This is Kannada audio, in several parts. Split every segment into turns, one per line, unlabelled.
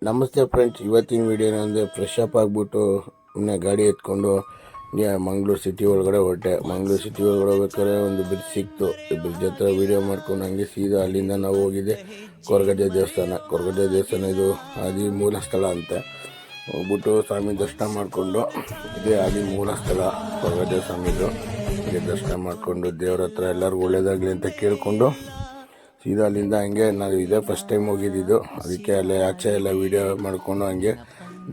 ನಮಸ್ತೆ ಫ್ರೆಂಡ್ಸ್, ಇವತ್ತಿನ ವಿಡಿಯೋನ ಅಂದರೆ ಫ್ರೆಶ್ ಅಪ್ ಆಗಿಬಿಟ್ಟು ಸುಮ್ಮನೆ ಗಾಡಿ ಎತ್ಕೊಂಡು ಮಂಗಳೂರು ಸಿಟಿ ಒಳಗಡೆ ಹೊರಟೆ. ಮಂಗಳೂರು ಸಿಟಿ ಒಳಗಡೆ ಹೋಗ್ಬೇಕಾದ್ರೆ ಒಂದು ಬ್ರಿಡ್ಜ್ ಸಿಕ್ತು. ಬ್ರಿಡ್ಜ್ ಹತ್ರ ವೀಡಿಯೋ ಮಾಡ್ಕೊಂಡು ಹಂಗೆ ಸೀದಾ ಅಲ್ಲಿಂದ ನಾವು ಹೋಗಿದ್ದೆ ಕೊರಗಜ್ಜ ದೇವಸ್ಥಾನ. ಇದು ಆದಿ ಮೂಲ ಸ್ಥಳ ಅಂತೆ. ಹೋಗ್ಬಿಟ್ಟು ಸ್ವಾಮಿ ದರ್ಶನ ಮಾಡಿಕೊಂಡು, ಇದೇ ಆದಿ ಮೂಲ ಸ್ಥಳ ಕೊರಗಜ್ಜ ಸ್ವಾಮಿದು. ಹೀಗೆ ದರ್ಶನ ಮಾಡಿಕೊಂಡು ದೇವ್ರ ಹತ್ರ ಎಲ್ಲರಿಗೂ ಒಳ್ಳೇದಾಗಲಿ ಅಂತ ಕೇಳಿಕೊಂಡು ಸೀದಾ ಅಲ್ಲಿಂದ ಹಂಗೆ ನಾವು ಇದೇ ಫಸ್ಟ್ ಟೈಮ್ ಹೋಗಿದ್ದು. ಅದಕ್ಕೆ ಅಲ್ಲೇ ಆಚೆ ಎಲ್ಲ ವೀಡಿಯೋ ಮಾಡಿಕೊಂಡು ಹಂಗೆ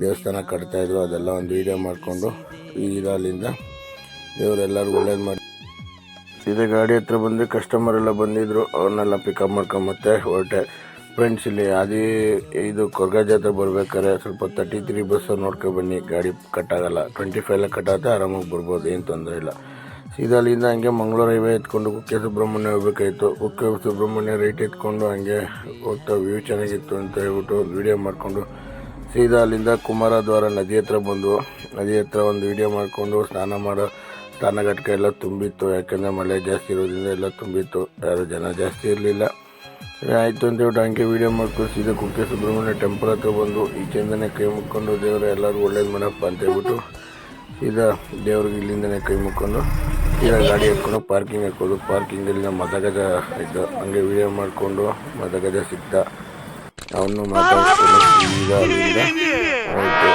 ದೇವಸ್ಥಾನ ಕಟ್ತಾಯಿದ್ರು, ಅದೆಲ್ಲ ಒಂದು ವೀಡಿಯೋ ಮಾಡಿಕೊಂಡು ಸೀದಾ ಅಲ್ಲಿಂದ ದೇವರೆಲ್ಲರಿಗೂ ಒಳ್ಳೇದು ಮಾಡಿ ಸೀದಾ ಗಾಡಿ ಹತ್ರ ಬಂದು ಕಸ್ಟಮರ್ ಎಲ್ಲ ಬಂದಿದ್ದರು. ಅವ್ರನ್ನೆಲ್ಲ ಪಿಕಪ್ ಮಾಡ್ಕೊಂಬತ್ತೆ ಹೊರಟೆ. ಫ್ರೆಂಡ್ಸ್, ಇಲ್ಲಿ ಇದು ಕೊರಗಜ್ಜ ಹತ್ರ ಬರ್ಬೇಕಾದ್ರೆ ಸ್ವಲ್ಪ 33 ಬಸ್ ನೋಡ್ಕೊಬನ್ನಿ. ಗಾಡಿ ಕಟ್ಟಾಗಲ್ಲ, 25 ಕಟ್ಟಾಗುತ್ತೆ, ಆರಾಮಾಗಿ ಬರ್ಬೋದು, ಏನು ತೊಂದರೆ ಇಲ್ಲ. ಸೀದಾ ಅಲ್ಲಿಂದ ಹಂಗೆ ಮಂಗಳೂರು ಹೈವೇ ಎತ್ಕೊಂಡು ಕುಕ್ಕೆ ಸುಬ್ರಹ್ಮಣ್ಯ ಹೋಗ್ಬೇಕಾಯಿತು. ಕುಕ್ಕೆ ಸುಬ್ರಹ್ಮಣ್ಯ ರೈಟ್ ಎತ್ಕೊಂಡು ಹಂಗೆ ಹೋಗ್ತಾ ವ್ಯೂ ಚೆನ್ನಾಗಿತ್ತು ಅಂತ ಹೇಳ್ಬಿಟ್ಟು ವೀಡಿಯೋ ಮಾಡಿಕೊಂಡು ಸೀದಾ ಅಲ್ಲಿಂದ ಕುಮಾರದ್ವಾರ ನದಿ ಹತ್ರ ಬಂದು ನದಿ ಹತ್ರ ಒಂದು ವೀಡಿಯೋ ಮಾಡಿಕೊಂಡು ಸ್ನಾನಘಟ್ಕ ಎಲ್ಲ ತುಂಬಿತ್ತು. ಯಾಕೆಂದರೆ ಮಳೆ ಜಾಸ್ತಿ ಇರೋದ್ರಿಂದ ಎಲ್ಲ ತುಂಬಿತ್ತು, ಯಾರು ಜನ ಜಾಸ್ತಿ ಇರಲಿಲ್ಲ. ಆಯಿತು ಅಂತ ಹೇಳ್ಬಿಟ್ಟು ಹಂಗೆ ವೀಡಿಯೋ ಮಾಡ್ಕೊಂಡು ಸೀದಾ ಕುಕ್ಕೆ ಸುಬ್ರಹ್ಮಣ್ಯ ಟೆಂಪಲ್ ಹತ್ರ ಬಂದು ಈಚೆಯಿಂದನೇ ಕೈ ಮುಕ್ಕೊಂಡು ದೇವರು ಎಲ್ಲರೂ ಒಳ್ಳೇದು ಮಾಡಪ್ಪ ಅಂತ ಹೇಳ್ಬಿಟ್ಟು ಸೀದಾ ದೇವ್ರಿಗೆ ಇಲ್ಲಿಂದನೇ ಕೈ ಮುಕ್ಕೊಂಡು ಸೀದಾ ಗಾಡಿ ಎತ್ಕೊಂಡು ಪಾರ್ಕಿಂಗ್ ಹಾಕೋದು. ಪಾರ್ಕಿಂಗಲ್ಲಿ ಮದಗಜ ಇದ್ದು ಹಂಗೆ ವೀಡಿಯೋ ಮಾಡಿಕೊಂಡು ಮದಗಜ ಸಿಕ್ತ ಅವನು ಮಾತಾಡ್ಕೊಂಡು ಸೀದಾ ಅಲ್ಲಿಂದ ಆಯಿತು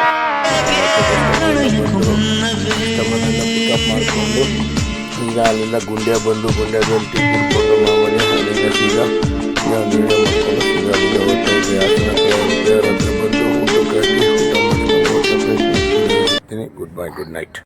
ಪಿಕಪ್ ಮಾಡಿಕೊಂಡು ಸೀದಾ ಅಲ್ಲಿಂದ ಗುಂಡ್ಯದಲ್ಲಿ ಟೀ ಕುಡ್ಕೊಂಡು ಮಾಮೂಲಿ ಅಲ್ಲಿಂದ ಸೀದಾ ಒಂದು ವೀಡಿಯೋ ಮಾಡ್ಕೊಂಡು ಸೀದಾ ಅಲ್ಲಿಂದ ಹೋಗ್ತಾ ಇದ್ದೆ. ದೇವರ ಹತ್ರ ಬಂದು ಊಟ ಕಟ್ಟಿ ಊಟ ಮಾಡ್ಕೊಂಡು ಗುಡ್ ಬೈ, ಗುಡ್ ನೈಟ್.